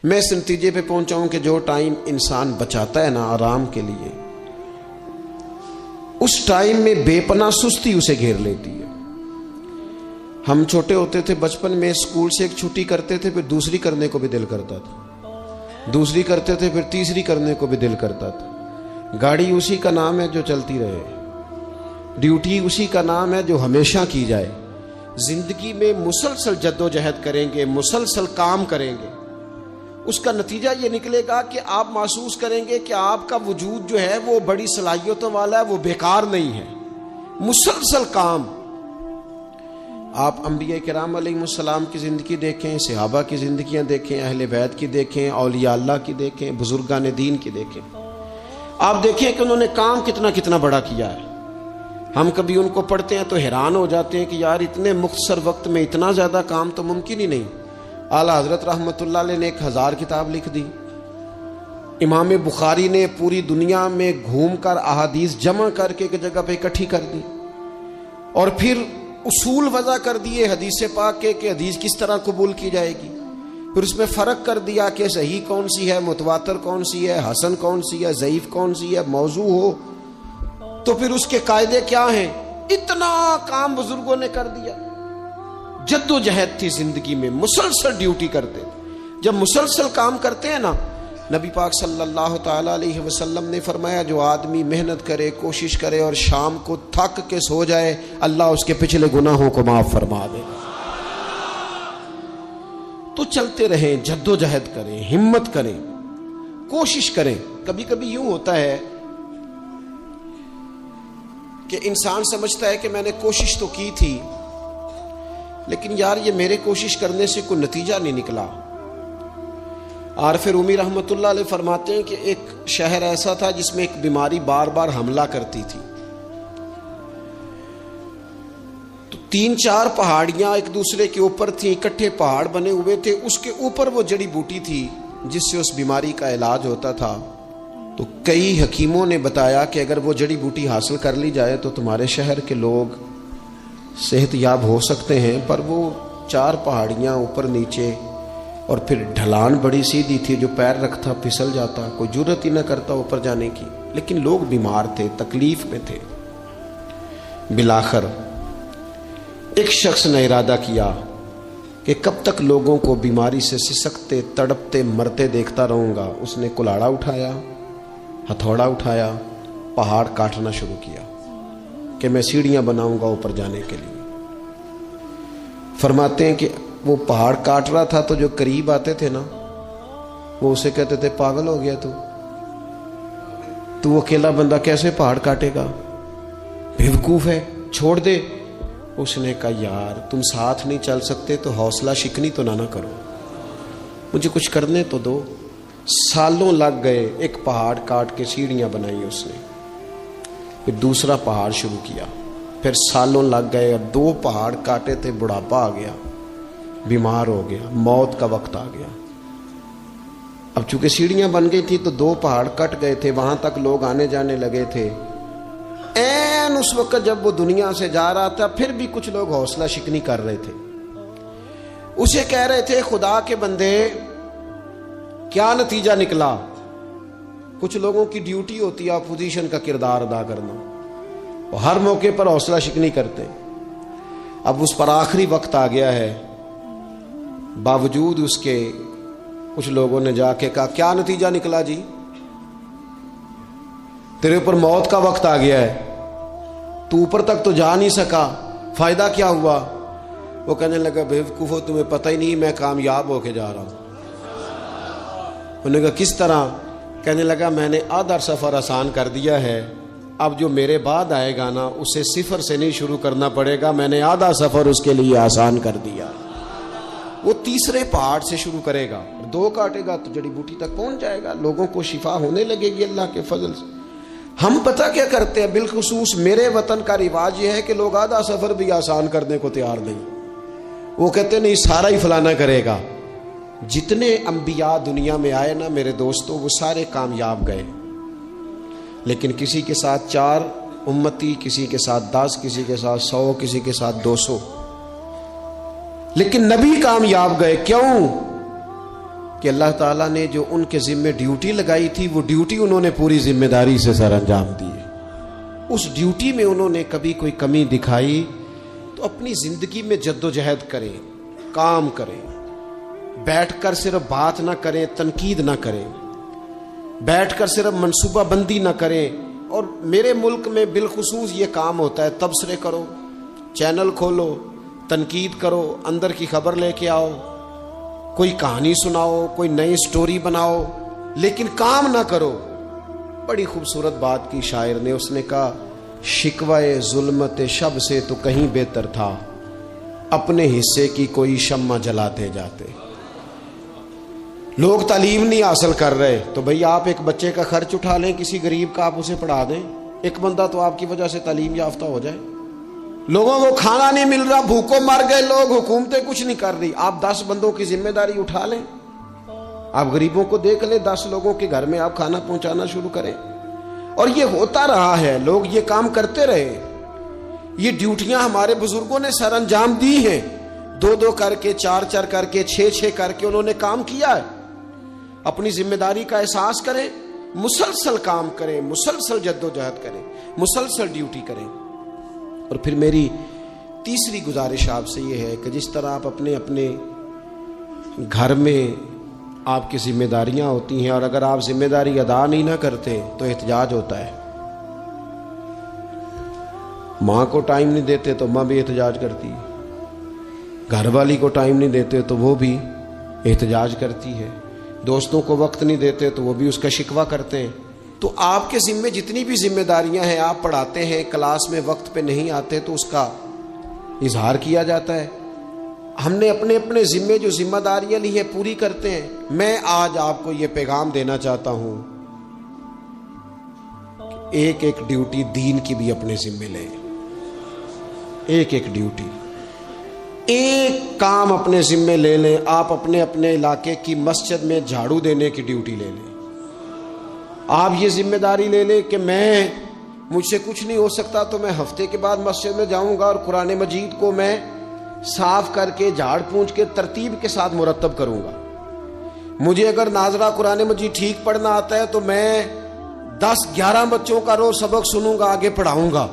میں اس نتیجے پہ پہنچا ہوں کہ جو ٹائم انسان بچاتا ہے نا آرام کے لیے، اس ٹائم میں بے پناہ سستی اسے گھیر لیتی ہے۔ ہم چھوٹے ہوتے تھے بچپن میں، اسکول سے ایک چھٹی کرتے تھے، پھر دوسری کرنے کو بھی دل کرتا تھا، دوسری کرتے تھے پھر تیسری کرنے کو بھی دل کرتا تھا۔ گاڑی اسی کا نام ہے جو چلتی رہے، ڈیوٹی اسی کا نام ہے جو ہمیشہ کی جائے۔ زندگی میں مسلسل جد و جہد کریں گے، مسلسل کام کریں گے، اس کا نتیجہ یہ نکلے گا کہ آپ محسوس کریں گے کہ آپ کا وجود جو ہے وہ بڑی صلاحیتوں والا ہے، وہ بیکار نہیں ہے، مسلسل کام۔ آپ انبیاء کرام علیہ السلام کی زندگی دیکھیں، صحابہ کی زندگیاں دیکھیں، اہل بیت کی دیکھیں، اولیاء اللہ کی دیکھیں، بزرگان دین کی دیکھیں، آپ دیکھیں کہ انہوں نے کام کتنا بڑا کیا ہے۔ ہم کبھی ان کو پڑھتے ہیں تو حیران ہو جاتے ہیں کہ یار اتنے مختصر وقت میں اتنا زیادہ کام تو ممکن ہی نہیں۔ اعلیٰ حضرت رحمۃ اللہ علیہ نے 1000 کتاب لکھ دی، امام بخاری نے پوری دنیا میں گھوم کر احادیث جمع کر کے ایک جگہ پہ اکٹھی کر دی، اور پھر اصول وضع کر دیے حدیث پاک کے کہ حدیث کس طرح قبول کی جائے گی، پھر اس میں فرق کر دیا کہ صحیح کون سی ہے، متواتر کون سی ہے، حسن کون سی ہے، ضعیف کون سی ہے، موضوع ہو تو پھر اس کے قاعدے کیا ہیں۔ اتنا کام بزرگوں نے کر دیا، جد و جہد تھی زندگی میں، مسلسل ڈیوٹی کرتے تھے۔ جب مسلسل کام کرتے ہیں نا، نبی پاک صلی اللہ تعالی علیہ وسلم نے فرمایا جو آدمی محنت کرے، کوشش کرے اور شام کو تھک کے سو جائے، اللہ اس کے پچھلے گناہوں کو معاف فرما دے۔ تو چلتے رہیں، جد و جہد کریں، ہمت کریں، کوشش کریں۔ کبھی کبھی یوں ہوتا ہے کہ انسان سمجھتا ہے کہ میں نے کوشش تو کی تھی لیکن یار یہ میرے کوشش کرنے سے کوئی نتیجہ نہیں نکلا۔ عارف رومی رحمۃ اللہ علیہ فرماتے ہیں کہ ایک شہر ایسا تھا جس میں ایک بیماری بار بار حملہ کرتی تھی، تو 3-4 پہاڑیاں ایک دوسرے کے اوپر تھیں، اکٹھے پہاڑ بنے ہوئے تھے، اس کے اوپر وہ جڑی بوٹی تھی جس سے اس بیماری کا علاج ہوتا تھا۔ تو کئی حکیموں نے بتایا کہ اگر وہ جڑی بوٹی حاصل کر لی جائے تو تمہارے شہر کے لوگ صحت یاب ہو سکتے ہیں، پر وہ 4 پہاڑیاں اوپر نیچے، اور پھر ڈھلان بڑی سیدھی تھی، جو پیر رکھتا پھسل جاتا، کوئی جرت ہی نہ کرتا اوپر جانے کی، لیکن لوگ بیمار تھے، تکلیف میں تھے۔ بالآخر ایک شخص نے ارادہ کیا کہ کب تک لوگوں کو بیماری سے سسکتے، تڑپتے، مرتے دیکھتا رہوں گا۔ اس نے کلاڑا اٹھایا، ہتھوڑا اٹھایا، پہاڑ کاٹنا شروع کیا کہ میں سیڑھیاں بناؤں گا اوپر جانے کے لیے۔ فرماتے ہیں کہ وہ پہاڑ کاٹ رہا تھا تو جو قریب آتے تھے نا، وہ اسے کہتے تھے پاگل ہو گیا تو اکیلا بندہ کیسے پہاڑ کاٹے گا، بیوقوف ہے، چھوڑ دے۔ اس نے کہا یار تم ساتھ نہیں چل سکتے تو حوصلہ شکنی تو نہ کرو، مجھے کچھ کرنے تو دو۔ سالوں لگ گئے، ایک پہاڑ کاٹ کے سیڑھیاں بنائی اس نے، پھر دوسرا پہاڑ شروع کیا، پھر سالوں لگ گئے، اور 2 پہاڑ کاٹے تھے، بڑھاپا آ گیا، بیمار ہو گیا، موت کا وقت آ گیا۔ اب چونکہ سیڑھیاں بن گئی تھی تو 2 پہاڑ کٹ گئے تھے، وہاں تک لوگ آنے جانے لگے تھے۔ این اس وقت جب وہ دنیا سے جا رہا تھا، پھر بھی کچھ لوگ حوصلہ شکنی کر رہے تھے، اسے کہہ رہے تھے خدا کے بندے کیا نتیجہ نکلا۔ کچھ لوگوں کی ڈیوٹی ہوتی ہے اپوزیشن کا کردار ادا کرنا، وہ ہر موقع پر حوصلہ شکنی کرتے ہیں۔ اب اس پر آخری وقت آ گیا ہے، باوجود اس کے کچھ لوگوں نے جا کے کہا کیا نتیجہ نکلا جی، تیرے اوپر موت کا وقت آ گیا ہے، تو اوپر تک تو جا نہیں سکا، فائدہ کیا ہوا؟ وہ کہنے لگا بیوقوفو تمہیں پتہ ہی نہیں میں کامیاب ہو کے جا رہا ہوں۔ انہوں نے کہا کس طرح؟ کہنے لگا میں نے آدھا سفر آسان کر دیا ہے، اب جو میرے بعد آئے گا نا اسے 0 سے نہیں شروع کرنا پڑے گا، میں نے آدھا سفر اس کے لیے آسان کر دیا۔ وہ تیسرے پہاڑ سے شروع کرے گا، 2 کاٹے گا تو جڑی بوٹی تک پہنچ جائے گا، لوگوں کو شفا ہونے لگے گی اللہ کے فضل سے۔ ہم پتہ کیا کرتے ہیں، بالخصوص میرے وطن کا رواج یہ ہے کہ لوگ آدھا سفر بھی آسان کرنے کو تیار نہیں، وہ کہتے نہیں سارا ہی فلانا کرے گا۔ جتنے انبیاء دنیا میں آئے نا میرے دوستو، وہ سارے کامیاب گئے، لیکن کسی کے ساتھ 4 امتی، کسی کے ساتھ 10، کسی کے ساتھ 100، کسی کے ساتھ 200، لیکن نبی کامیاب گئے۔ کیوں؟ کہ اللہ تعالیٰ نے جو ان کے ذمے ڈیوٹی لگائی تھی وہ ڈیوٹی انہوں نے پوری ذمہ داری سے سر انجام دی. اس ڈیوٹی میں انہوں نے کبھی کوئی کمی دکھائی تو اپنی زندگی میں جد و جہد کریں, کام کریں, بیٹھ کر صرف بات نہ کریں, تنقید نہ کریں, بیٹھ کر صرف منصوبہ بندی نہ کریں. اور میرے ملک میں بالخصوص یہ کام ہوتا ہے, تبصرے کرو, چینل کھولو, تنقید کرو, اندر کی خبر لے کے آؤ, کوئی کہانی سناؤ, کوئی نئی سٹوری بناؤ, لیکن کام نہ کرو. بڑی خوبصورت بات کی شاعر نے, اس نے کہا شکوائے ظلمت شب سے تو کہیں بہتر تھا, اپنے حصے کی کوئی شمع جلاتے جاتے. لوگ تعلیم نہیں حاصل کر رہے تو بھئی آپ ایک بچے کا خرچ اٹھا لیں, کسی غریب کا آپ اسے پڑھا دیں, ایک بندہ تو آپ کی وجہ سے تعلیم یافتہ ہو جائے. لوگوں کو کھانا نہیں مل رہا, بھوکوں مر گئے لوگ, حکومتیں کچھ نہیں کر رہی, آپ 10 بندوں کی ذمہ داری اٹھا لیں. آپ غریبوں کو دیکھ لیں, 10 لوگوں کے گھر میں آپ کھانا پہنچانا شروع کریں. اور یہ ہوتا رہا ہے, لوگ یہ کام کرتے رہے. یہ ڈیوٹیاں ہمارے بزرگوں نے سر انجام دی ہیں, 2 کر کے, 4 کر کے, 6 کر کے انہوں نے کام کیا ہے. اپنی ذمہ داری کا احساس کریں, مسلسل کام کریں, مسلسل جد و جہد کریں, مسلسل ڈیوٹی کریں. اور پھر میری تیسری گزارش آپ سے یہ ہے کہ جس طرح آپ اپنے اپنے گھر میں آپ کی ذمہ داریاں ہوتی ہیں, اور اگر آپ ذمہ داری ادا نہیں نہ کرتے تو احتجاج ہوتا ہے. ماں کو ٹائم نہیں دیتے تو ماں بھی احتجاج کرتی ہے, گھر والی کو ٹائم نہیں دیتے تو وہ بھی احتجاج کرتی ہے, دوستوں کو وقت نہیں دیتے تو وہ بھی اس کا شکوہ کرتے ہیں. تو آپ کے ذمے جتنی بھی ذمہ داریاں ہیں, آپ پڑھاتے ہیں, کلاس میں وقت پہ نہیں آتے تو اس کا اظہار کیا جاتا ہے. ہم نے اپنے اپنے ذمے جو ذمہ داریاں لی ہیں پوری کرتے ہیں. میں آج آپ کو یہ پیغام دینا چاہتا ہوں, ایک ایک ڈیوٹی دین کی بھی اپنے ذمے لیں. ایک ایک ڈیوٹی, ایک کام اپنے ذمے لے لیں. آپ اپنے اپنے علاقے کی مسجد میں جھاڑو دینے کی ڈیوٹی لے لیں. آپ یہ ذمہ داری لے لیں کہ مجھ سے کچھ نہیں ہو سکتا تو میں ہفتے کے بعد مسجد میں جاؤں گا اور قرآن مجید کو میں صاف کر کے, جھاڑ پونچھ کے, ترتیب کے ساتھ مرتب کروں گا. مجھے اگر ناظرہ قرآن مجید ٹھیک پڑھنا آتا ہے تو میں 10-11 بچوں کا روز سبق سنوں گا, آگے پڑھاؤں گا.